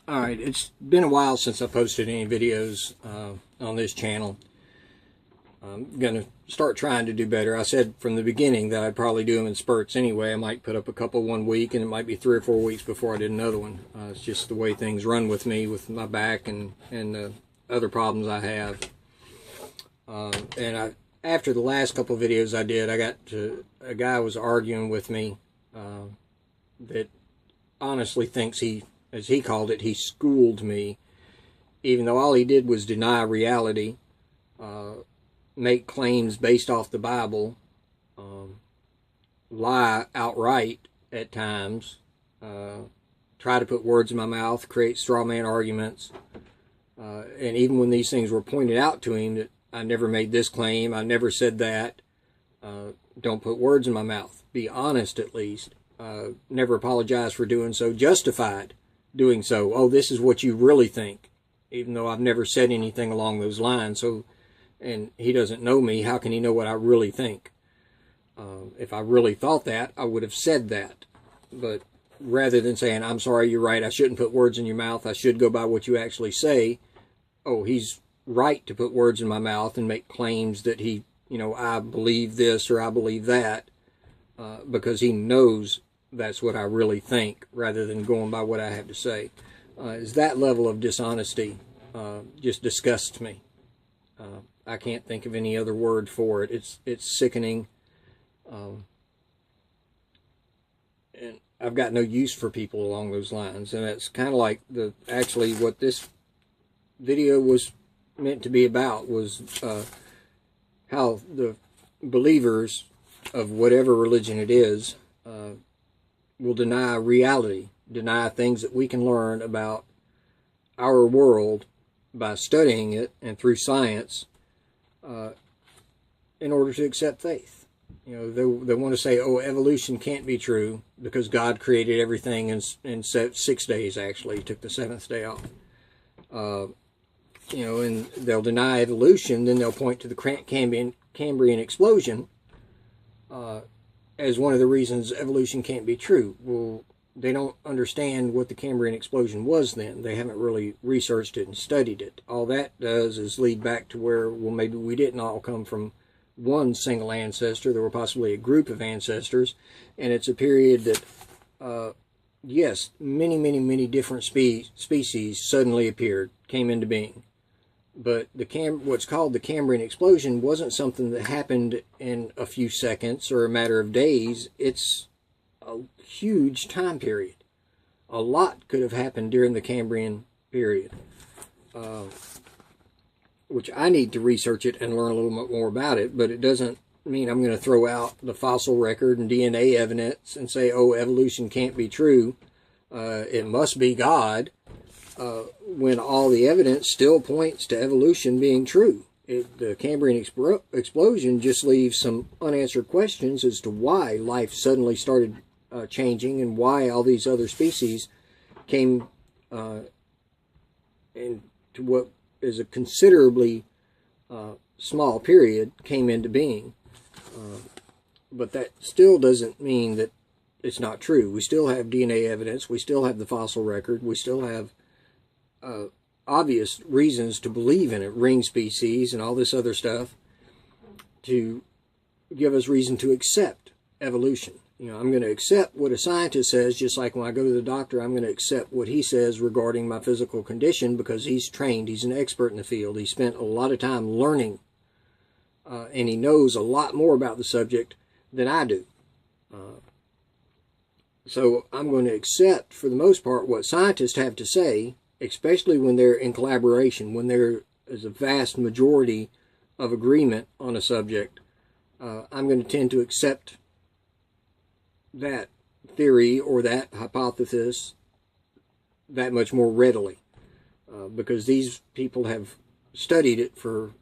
Alright, it's been a while since I posted any videos on this channel. I'm going to start trying to do better. I said from the beginning that I'd probably do them in spurts anyway. I might put up a couple one week, and it might be 3 or 4 weeks before I did another one. It's just the way things run with me, with my back and the other problems I have. After the last couple of videos I did, I got to a guy was arguing with me that honestly thinks he, as he called it, he schooled me, even though all he did was deny reality, make claims based off the Bible, lie outright at times, try to put words in my mouth, create straw man arguments, and even when these things were pointed out to him, that I never made this claim, I never said that, don't put words in my mouth, be honest at least, never apologize for doing so, justified doing so. Oh, this is what you really think, even though I've never said anything along those lines. So, and he doesn't know me, how can he know what I really think? If I really thought that, I would have said that. But rather than saying, I'm sorry, you're right, I shouldn't put words in your mouth, I should go by what you actually say, oh, he's right to put words in my mouth and make claims that he, I believe this or I believe that, because he knows that's what I really think, rather than going by what I have to say. Is that level of dishonesty just disgusts me. I can't think of any other word for it. It's sickening. And I've got no use for people along those lines. And that's kind of like actually what this video was meant to be about, was how the believers of whatever religion it is will deny reality, deny things that we can learn about our world by studying it and through science in order to accept faith. They want to say, oh, evolution can't be true because God created everything in 6 days, actually. He took the 7th day off. And they'll deny evolution, then they'll point to the Cambrian explosion as one of the reasons evolution can't be true. Well, they don't understand what the Cambrian explosion was then. They haven't really researched it and studied it. All that does is lead back to where, well, maybe we didn't all come from one single ancestor. There were possibly a group of ancestors, and it's a period that, yes, many, many, many different species suddenly appeared, came into being. But what's called the Cambrian explosion wasn't something that happened in a few seconds or a matter of days. It's a huge time period. A lot could have happened during the Cambrian period, which I need to research it and learn a little bit more about it, but it doesn't mean I'm going to throw out the fossil record and DNA evidence and say, oh, evolution can't be true, it must be God, when all the evidence still points to evolution being true. The Cambrian explosion just leaves some unanswered questions as to why life suddenly started changing and why all these other species came into what is a considerably small period, came into being. But that still doesn't mean that it's not true. We still have DNA evidence, we still have the fossil record, we still have obvious reasons to believe in it, ring species and all this other stuff, to give us reason to accept evolution. I'm going to accept what a scientist says, just like when I go to the doctor, I'm going to accept what he says regarding my physical condition, because he's trained, he's an expert in the field, he spent a lot of time learning, and he knows a lot more about the subject than I do. So I'm going to accept, for the most part, what scientists have to say, especially when they're in collaboration, when there is a vast majority of agreement on a subject. I'm going to tend to accept that theory or that hypothesis that much more readily, because these people have studied it for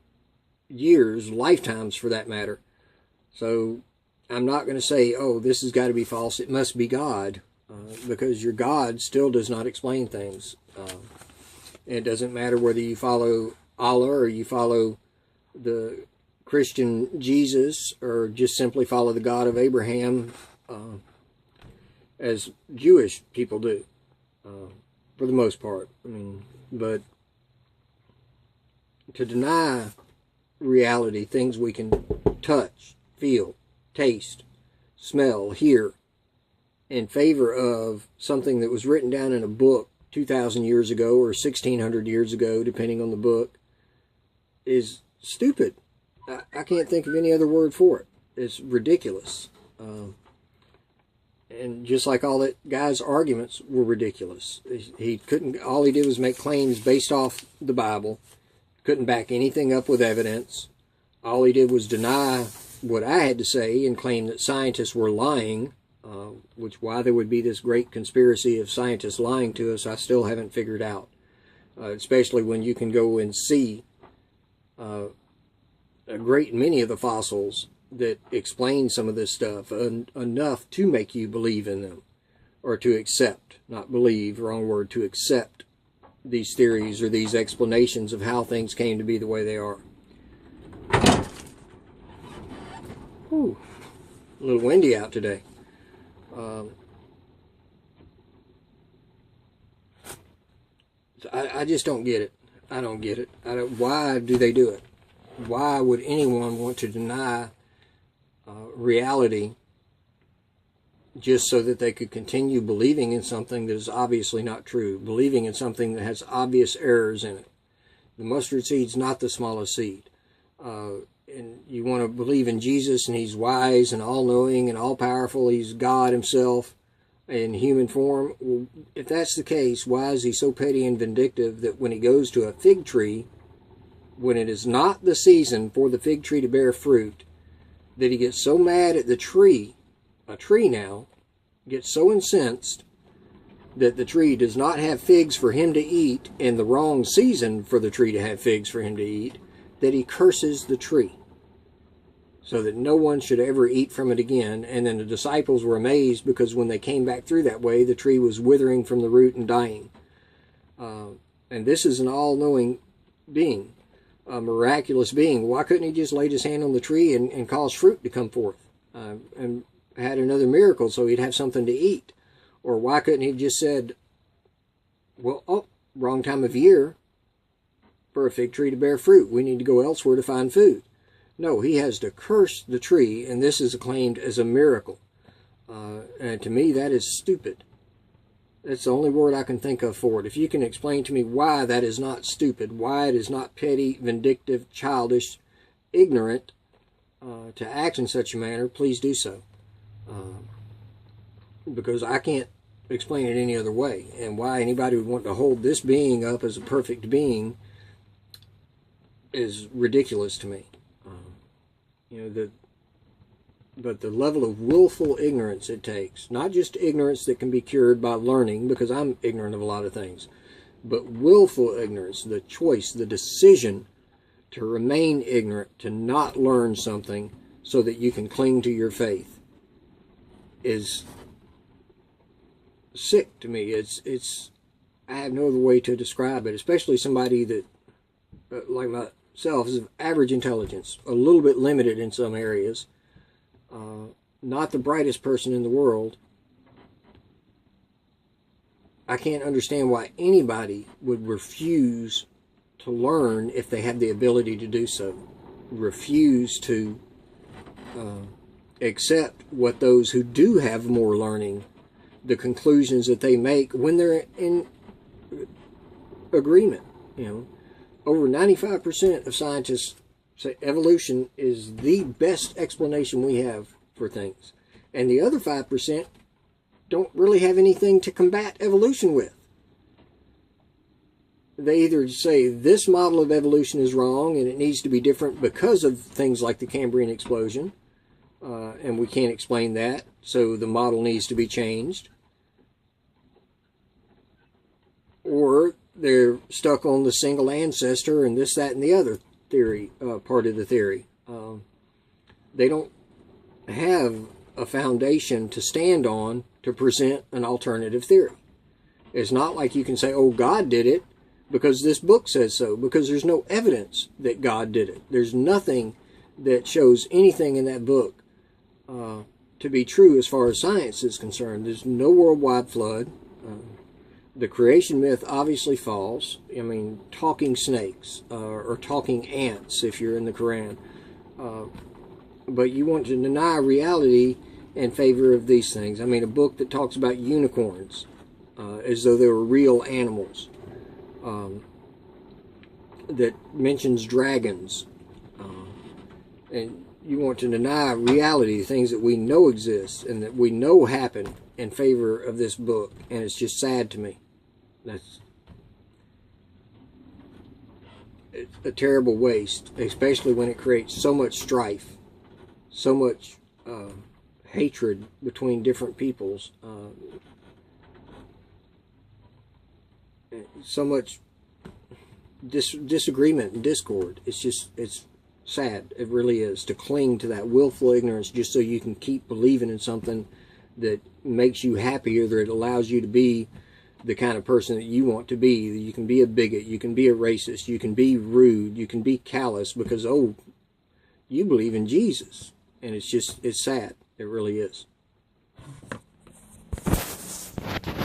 years, lifetimes for that matter. So I'm not going to say, oh, this has got to be false, it must be God, because your God still does not explain things. It doesn't matter whether you follow Allah or you follow the Christian Jesus or just simply follow the God of Abraham, as Jewish people do. for the most part. I mean, but to deny reality, things we can touch, feel, taste, smell, hear, in favor of something that was written down in a book 2,000 years ago or 1,600 years ago, depending on the book, is stupid. I can't think of any other word for it. It's ridiculous. And just like all that guy's arguments were ridiculous. He couldn't, all he did was make claims based off the Bible, couldn't back anything up with evidence. All he did was deny what I had to say and claim that scientists were lying, which why there would be this great conspiracy of scientists lying to us, I still haven't figured out. Especially when you can go and see a great many of the fossils that explain some of this stuff enough to make you believe in them, or to accept, not believe, wrong word, to accept these theories or these explanations of how things came to be the way they are. Whew, a little windy out today. I just don't get it. I don't get it. Why do they do it? Why would anyone want to deny reality just so that they could continue believing in something that is obviously not true, believing in something that has obvious errors in it? The mustard seed's not the smallest seed. And you want to believe in Jesus, and he's wise and all-knowing and all-powerful. He's God himself in human form. Well, if that's the case, why is he so petty and vindictive that when he goes to a fig tree, when it is not the season for the fig tree to bear fruit, that he gets so mad at the tree, a tree now, gets so incensed that the tree does not have figs for him to eat in the wrong season for the tree to have figs for him to eat, that he curses the tree so that no one should ever eat from it again. And then the disciples were amazed because when they came back through that way, the tree was withering from the root and dying. And this is an all-knowing being, a miraculous being. Why couldn't he just laid his hand on the tree and cause fruit to come forth and had another miracle so he'd have something to eat? Or why couldn't he have just said, well, oh, wrong time of year for a fig tree to bear fruit. We need to go elsewhere to find food. No, he has to curse the tree, and this is acclaimed as a miracle. And to me, that is stupid. That's the only word I can think of for it. If you can explain to me why that is not stupid, why it is not petty, vindictive, childish, ignorant to act in such a manner, please do so. Because I can't explain it any other way. And why anybody would want to hold this being up as a perfect being is ridiculous to me. But the level of willful ignorance it takes, not just ignorance that can be cured by learning, because I'm ignorant of a lot of things, but willful ignorance, the choice, the decision to remain ignorant, to not learn something so that you can cling to your faith, is sick to me. I have no other way to describe it, especially somebody that, like myself, is of average intelligence, a little bit limited in some areas, not the brightest person in the world. I can't understand why anybody would refuse to learn if they have the ability to do so. Refuse to accept what those who do have more learning, the conclusions that they make when they're in agreement. Over 95% of scientists say evolution is the best explanation we have for things. And the other 5% don't really have anything to combat evolution with. They either say this model of evolution is wrong and it needs to be different because of things like the Cambrian explosion, and we can't explain that, so the model needs to be changed. Or they're stuck on the single ancestor and this, that, and the other theory, part of the theory. They don't have a foundation to stand on to present an alternative theory. It's not like you can say, oh, God did it because this book says so, because there's no evidence that God did it. There's nothing that shows anything in that book to be true as far as science is concerned. There's no worldwide flood. the creation myth obviously falls. I mean, talking snakes or talking ants if you're in the Quran. But you want to deny reality in favor of these things. I mean, a book that talks about unicorns as though they were real animals, that mentions dragons, and you want to deny reality, things that we know exist and that we know happen, in favor of this book. And it's just sad to me. It's a terrible waste, especially when it creates so much strife, so much hatred between different peoples, so much disagreement and discord. It's sad. It really is, to cling to that willful ignorance just so you can keep believing in something that makes you happy, or that it allows you to be the kind of person that you want to be. You can be a bigot, you can be a racist, you can be rude, you can be callous because, oh, you believe in Jesus. And it's sad. It really is.